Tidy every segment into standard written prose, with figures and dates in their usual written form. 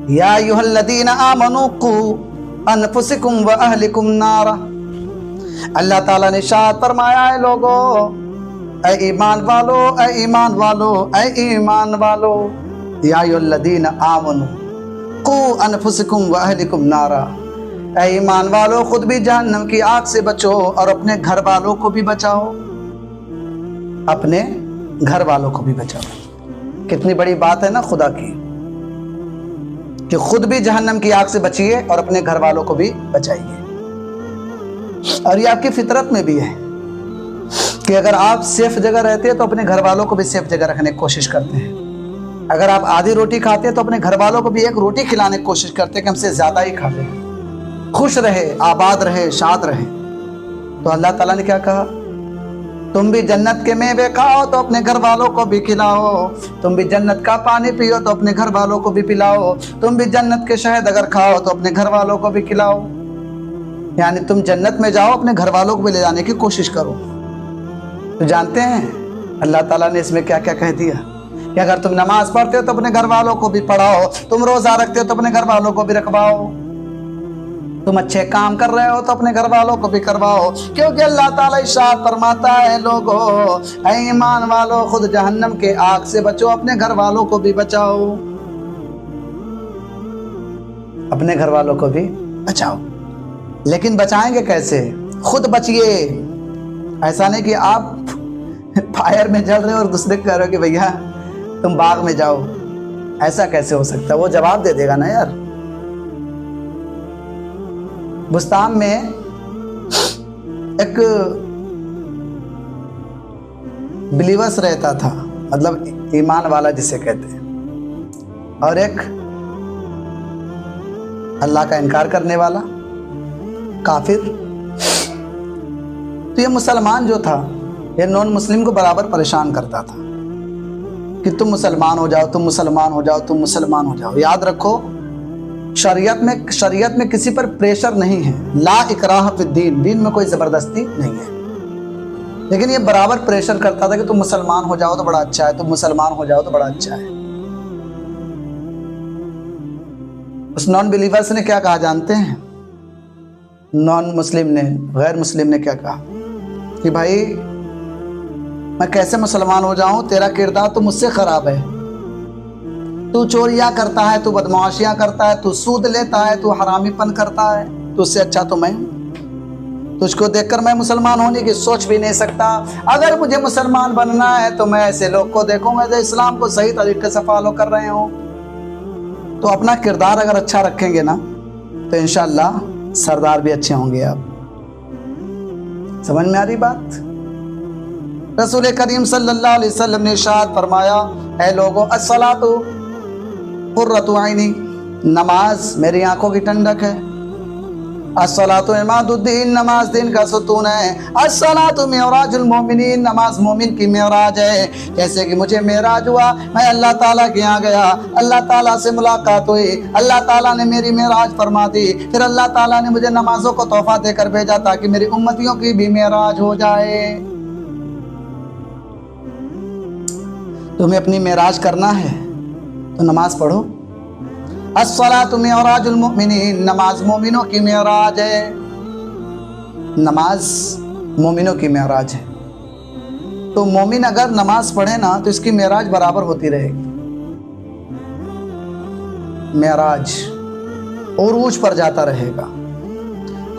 یا ایھا الذین آمنوا قوا انفسکم واہلکم نارا۔ اللہ تعالیٰ نے ارشاد فرمایا ہے لوگو، اے ایمان والو، اے ایمان والو، اے ایمان والو، یا ایھا الذین آمنوا قوا انفسکم واہلکم نارا، اے ایمان والو خود بھی جہنم کی آگ سے بچو اور اپنے گھر والوں کو بھی بچاؤ، اپنے گھر والوں کو بھی بچاؤ۔ کتنی بڑی بات ہے نا خدا کی، کہ خود بھی جہنم کی آگ سے بچیے اور اپنے گھر والوں کو بھی بچائیے۔ اور یہ آپ کی فطرت میں بھی ہے کہ اگر آپ سیف جگہ رہتے ہیں تو اپنے گھر والوں کو بھی سیف جگہ رکھنے کی کوشش کرتے ہیں۔ اگر آپ آدھی روٹی کھاتے ہیں تو اپنے گھر والوں کو بھی ایک روٹی کھلانے کی کوشش کرتے ہیں کہ ہم سے زیادہ ہی کھا لیں، خوش رہے، آباد رہے، شاد رہے۔ تو اللہ تعالیٰ نے کیا کہا؟ تم بھی جنت کے میوے کھاؤ تو اپنے گھر والوں کو بھی کھلاؤ، تم بھی جنت کا پانی پیو تو اپنے گھر والوں کو بھی پلاؤ، تم بھی جنت کے شہد اگر کھاؤ تو اپنے گھر والوں کو بھی کھلاؤ۔ یعنی تم جنت میں جاؤ، اپنے گھر والوں کو بھی لے جانے کی کوشش کرو۔ تو جانتے ہیں اللہ تعالیٰ نے اس میں کیا کیا کہہ دیا کہ اگر تم نماز پڑھتے ہو تو اپنے گھر والوں کو بھی پڑھاؤ، تم روزہ رکھتے ہو تو اپنے گھر والوں کو بھی رکھواؤ، تم اچھے کام کر رہے ہو تو اپنے گھر والوں کو بھی کرواؤ، کیونکہ اللہ تعالیٰ ارشاد فرماتا ہے لوگو، اے ایمان والو خود جہنم کے آگ سے بچو، اپنے گھر والوں کو بھی بچاؤ، اپنے گھر والوں کو بھی بچاؤ۔ لیکن بچائیں گے کیسے؟ خود بچیے، ایسا نہیں کہ آپ فائر میں جل رہے ہو اور دوسرے کو کہہ رہے ہو کہ بھیا تم باغ میں جاؤ، ایسا کیسے ہو سکتا ہے؟ وہ جواب دے دے گا نا یار۔ بستان میں ایک بلیورس رہتا تھا، مطلب ایمان والا جسے کہتے ہیں، اور ایک اللہ کا انکار کرنے والا کافر۔ تو یہ مسلمان جو تھا یہ نون مسلم کو برابر پریشان کرتا تھا کہ تم مسلمان ہو جاؤ، تم مسلمان ہو جاؤ، تم مسلمان ہو جاؤ۔ یاد رکھو شریعت میں کسی پر پریشر نہیں ہے، لا اکراہ فی الدین، دین میں کوئی زبردستی نہیں ہے، لیکن یہ برابر پریشر کرتا تھا کہ تم مسلمان ہو جاؤ تو بڑا اچھا ہے، تم مسلمان ہو جاؤ تو بڑا اچھا ہے۔ اس نان بلیورس نے کیا کہا جانتے ہیں؟ نان مسلم نے، غیر مسلم نے کیا کہا کہ بھائی میں کیسے مسلمان ہو جاؤں، تیرا کردار تو مجھ سے خراب ہے، تو چوریاں کرتا ہے، تو بدمعاشیاں کرتا ہے، تو سود لیتا ہے، تو حرامی پن کرتا ہے، تو اس سے اچھا تو میں ہوں، تجھ کو دیکھ کر میں مسلمان ہونے کی سوچ بھی نہیں سکتا۔ اگر مجھے مسلمان بننا ہے تو میں ایسے لوگ کو دیکھوں گا جو اسلام کو صحیح طریقے سے فالو کر رہے ہوں۔ تو اپنا کردار اگر اچھا رکھیں گے نا تو انشاءاللہ سردار بھی اچھے ہوں گے۔ آپ سمجھ میں آ رہی بات؟ رسول کریم صلی اللہ علیہ وسلم نے ارشاد فرمایا، اے لوگو الصلاۃ قرۃ عینی، نماز میری آنکھوں کی ٹھنڈک ہے، الصلاۃ عماد الدین، نماز دین کا ستون ہے، الصلاۃ معراج المومنین، نماز مومن کی معراج ہے۔ جیسے کہ مجھے معراج ہوا، میں اللہ تعالیٰ کے یہاں گیا، اللہ تعالیٰ سے ملاقات ہوئی، اللہ تعالیٰ نے میری معراج فرما دی، پھر اللہ تعالیٰ نے مجھے نمازوں کو تحفہ دے کر بھیجا تاکہ میری امتیوں کی بھی معراج ہو جائے۔ تمہیں اپنی معراج کرنا ہے تو نماز پڑھو۔ الصلاۃ معراج المؤمنین، نماز مومنوں کی معراج ہے، نماز مومنوں کی معراج ہے۔ تو مومن اگر نماز پڑھے نا تو اس کی معراج برابر ہوتی رہے گی، معراج عروج پر جاتا رہے گا۔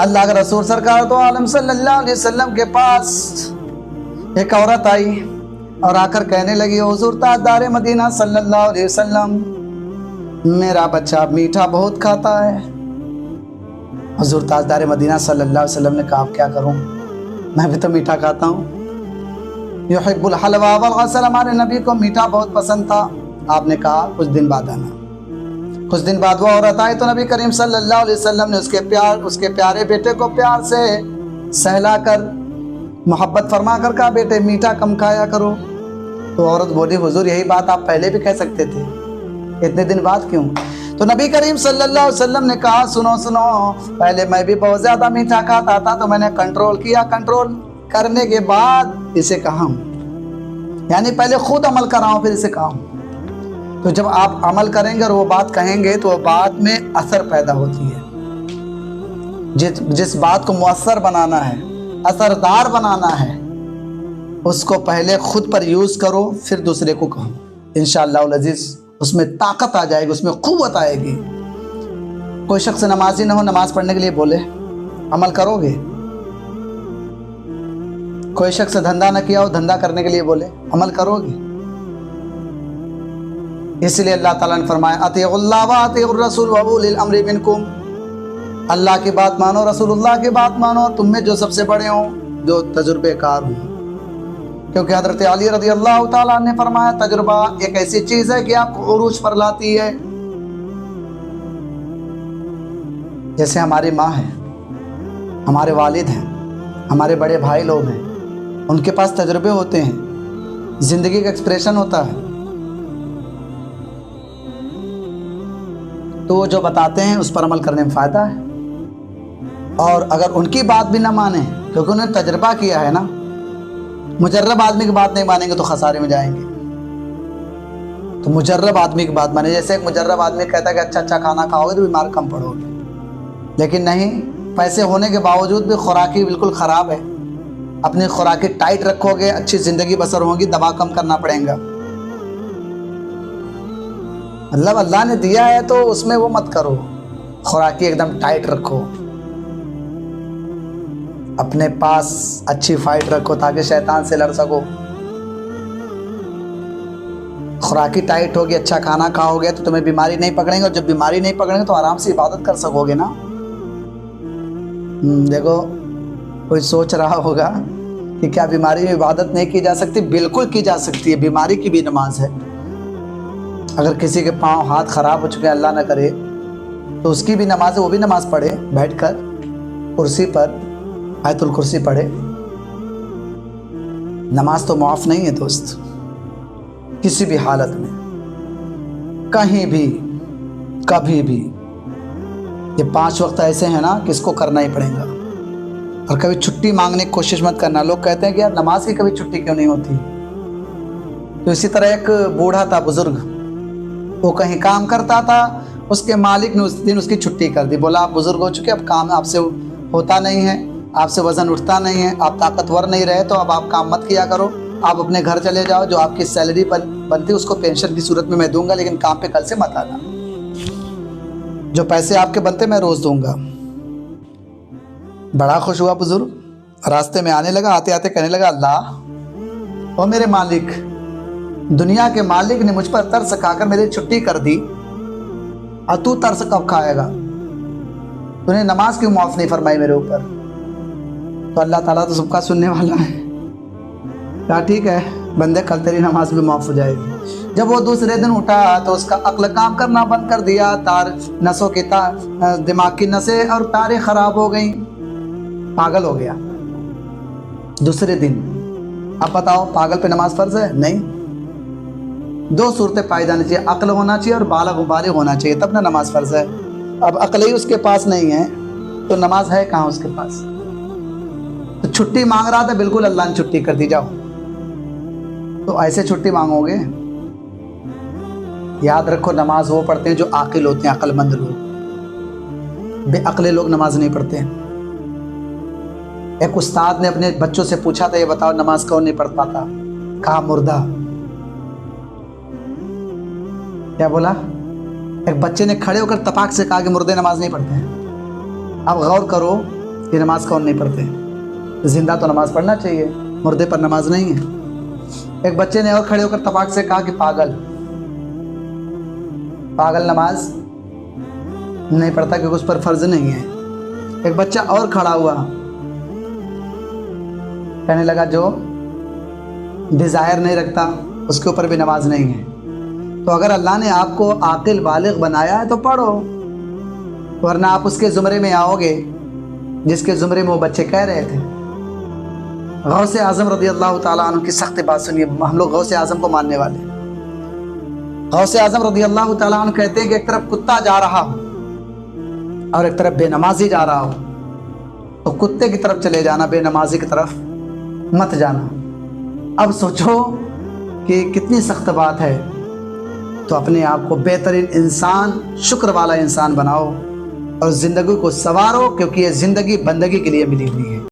اللہ کے رسول سرکار تو عالم صلی اللہ علیہ وسلم کے پاس ایک عورت آئی اور آ کر کہنے لگی، حضور تاجدار مدینہ صلی اللہ علیہ وسلم، میرا بچہ میٹھا بہت کھاتا ہے۔ حضور تاجدار مدینہ صلی اللہ علیہ وسلم نے کہا، اب کیا کروں، میں بھی تو میٹھا کھاتا ہوں۔ یحب الحلوہ والعسل، ہمارے نبی کو میٹھا بہت پسند تھا۔ آپ نے کہا کچھ دن بعد آنا۔ کچھ دن بعد وہ عورت آئی تو نبی کریم صلی اللہ علیہ وسلم نے اس کے پیارے بیٹے کو پیار سے سہلا کر محبت فرما کر کہا، بیٹے میٹھا کم کھایا کرو۔ تو عورت بولی، حضور یہی بات آپ پہلے بھی کہہ سکتے تھے، اتنے دن بعد کیوں؟ تو نبی کریم صلی اللہ علیہ وسلم نے کہا، سنو سنو، پہلے میں بھی بہت زیادہ میٹھا کھاتا تھا تو میں نے کنٹرول کیا، کنٹرول کرنے کے بعد اسے کہا ہوں، یعنی پہلے خود عمل کراؤں پھر اسے کہا ہوں۔ تو جب آپ عمل کریں گے اور وہ بات کہیں گے تو وہ بات میں اثر پیدا ہوتی ہے. جس بات کو مؤثر بنانا ہے، اثردار بنانا ہے، اس کو پہلے خود پر یوز کرو، پھر دوسرے کو کہو. انشاءاللہ العزیز اس میں طاقت آ جائے گی، اس میں قوت آئے گی. کوئی شخص نمازی نہ ہو، نماز پڑھنے کے لیے بولے، عمل کرو گے. کوئی شخص دھندا نہ کیا ہو، دھندا کرنے کے لیے بولے، عمل کرو گے. اس لیے اللہ تعالیٰ نے فرمایا اطیعوا اللہ واطیعوا الرسول واولی الامر منکم. اللہ کی بات مانو، رسول اللہ کی بات مانو، تم میں جو سب سے بڑے ہوں، جو تجربے کار ہوں. کیونکہ حضرت علی رضی اللہ تعالیٰ نے فرمایا تجربہ ایک ایسی چیز ہے کہ آپ کو عروج پر لاتی ہے. جیسے ہماری ماں ہے، ہمارے والد ہیں، ہمارے بڑے بھائی لوگ ہیں، ان کے پاس تجربے ہوتے ہیں، زندگی کا ایکسپریشن ہوتا ہے، تو وہ جو بتاتے ہیں اس پر عمل کرنے میں فائدہ ہے. اور اگر ان کی بات بھی نہ مانیں، کیونکہ انہوں نے تجربہ کیا ہے نا، مجرب آدمی کی بات نہیں مانیں گے تو خسارے میں جائیں گے. تو مجرب آدمی کی بات مانیں. جیسے ایک مجرب آدمی کہتا ہے کہ اچھا اچھا کھانا کھاؤ گے تو بیمار کم پڑو گے، لیکن نہیں، پیسے ہونے کے باوجود بھی خوراکی بالکل خراب ہے. اپنی خوراکی ٹائٹ رکھو گے، اچھی زندگی بسر ہوگی، دبا کم کرنا پڑے گا. مطلب اللہ نے دیا ہے تو اس میں وہ مت کرو، خوراکی ایک دم ٹائٹ رکھو، اپنے پاس اچھی فائٹ رکھو تاکہ شیطان سے لڑ سکو. خوراکی ٹائٹ ہوگی، اچھا کھانا کھاؤ گے تو تمہیں بیماری نہیں پکڑیں گے، اور جب بیماری نہیں پکڑیں گے تو آرام سے عبادت کر سکو گے نا. دیکھو کوئی سوچ رہا ہوگا کہ کیا بیماری میں عبادت نہیں کی جا سکتی؟ بالکل کی جا سکتی ہے. بیماری کی بھی نماز ہے. اگر کسی کے پاؤں ہاتھ خراب ہو چکے ہیں، اللہ نہ کرے، تو اس کی بھی نماز ہے، وہ بھی نماز پڑھے بیٹھ کر کرسی پر، آیت الکرسی پڑھے. نماز تو معاف نہیں ہے دوست، کسی بھی حالت میں، کہیں بھی، کبھی بھی. یہ 5 وقت ایسے ہیں نا کہ اس کو کرنا ہی پڑے گا. اور کبھی چھٹی مانگنے کی کوشش مت کرنا. لوگ کہتے ہیں کہ یار نماز کی کبھی چھٹی کیوں نہیں ہوتی؟ تو اسی طرح ایک بوڑھا تھا، بزرگ، وہ کہیں کام کرتا تھا، اس کے مالک نے اس دن اس کی چھٹی کر دی. بولا آپ بزرگ ہو چکے، اب کام آپ سے ہوتا نہیں ہے، آپ سے وزن اٹھتا نہیں ہے، آپ طاقتور نہیں رہے، تو اب آپ کام مت کیا کرو، آپ اپنے گھر چلے جاؤ، جو آپ کی سیلری بنتی اس کو پینشن کی صورت میں دوں گا، لیکن کام پہ کل سے مت آنا، جو پیسے آپ کے بنتے میں روز دوں گا. بڑا خوش ہوا بزرگ، راستے میں آنے لگا، آتے آتے کہنے لگا اللہ، او میرے مالک، دنیا کے مالک نے مجھ پر ترس کھا کر میری چھٹی کر دی، اور تو ترس کب کھائے گا؟ تو نے نماز کیوں معاف نہیں فرمائی میرے اوپر؟ تو اللہ تعالیٰ تو سب کا سننے والا ہے. کہا ٹھیک ہے بندے، کل تیری نماز بھی معاف ہو جائے گی. جب وہ دوسرے دن اٹھا تو اس کا عقل کام کرنا بند کر دیا، نسوں کی دماغ کی نسیں اور تاریں خراب ہو گئیں، پاگل ہو گیا دوسرے دن. اب بتاؤ پاگل پہ نماز فرض ہے؟ نہیں. 2 صورتیں پائی جانی چاہیے، عقل ہونا چاہیے اور بالغ ہونا چاہیے، تب نہ نماز فرض ہے. اب عقل ہی اس کے پاس نہیں ہے تو نماز ہے کہاں اس کے پاس؟ تو چھٹی مانگ رہا تھا، بالکل اللہ نے چھٹی کر دی، جاؤ. تو ایسے چھٹی مانگو گے؟ یاد رکھو نماز وہ پڑھتے ہیں جو عاقل ہوتے ہیں، عقل مند لوگ. بے عقل لوگ نماز نہیں پڑھتے ہیں. ایک استاد نے اپنے بچوں سے پوچھا تھا یہ بتاؤ نماز کون نہیں پڑھ پاتا؟ کہا مردہ. کیا بولا؟ ایک بچے نے کھڑے ہو کر تپاک سے کہا کہ مردے نماز نہیں پڑھتے ہیں. اب غور کرو کہ نماز کون نہیں پڑھتے ہیں؟ زندہ تو نماز پڑھنا چاہیے، مردے پر نماز نہیں ہے. ایک بچے نے اور کھڑے ہو کر تپاک سے کہا کہ پاگل نماز نہیں پڑھتا کیونکہ اس پر فرض نہیں ہے. ایک بچہ اور کھڑا ہوا، کہنے لگا جو ڈیزائر نہیں رکھتا اس کے اوپر بھی نماز نہیں ہے. تو اگر اللہ نے آپ کو عاقل بالغ بنایا ہے تو پڑھو، ورنہ آپ اس کے زمرے میں آؤ گے جس کے زمرے میں وہ بچے کہہ رہے تھے. غوث اعظم رضی اللہ تعالیٰ عنہ کی سخت بات سنیے، ہم لوگ غوث اعظم کو ماننے والے. غوث اعظم رضی اللہ تعالیٰ عنہ کہتے ہیں کہ ایک طرف کتا جا رہا ہو اور ایک طرف بے نمازی جا رہا ہو، تو کتے کی طرف چلے جانا، بے نمازی کی طرف مت جانا. اب سوچو کہ کتنی سخت بات ہے. تو اپنے آپ کو بہترین انسان، شکر والا انسان بناؤ اور زندگی کو سنوارو، کیونکہ یہ زندگی بندگی کے لیے ملی ہوئی ہے۔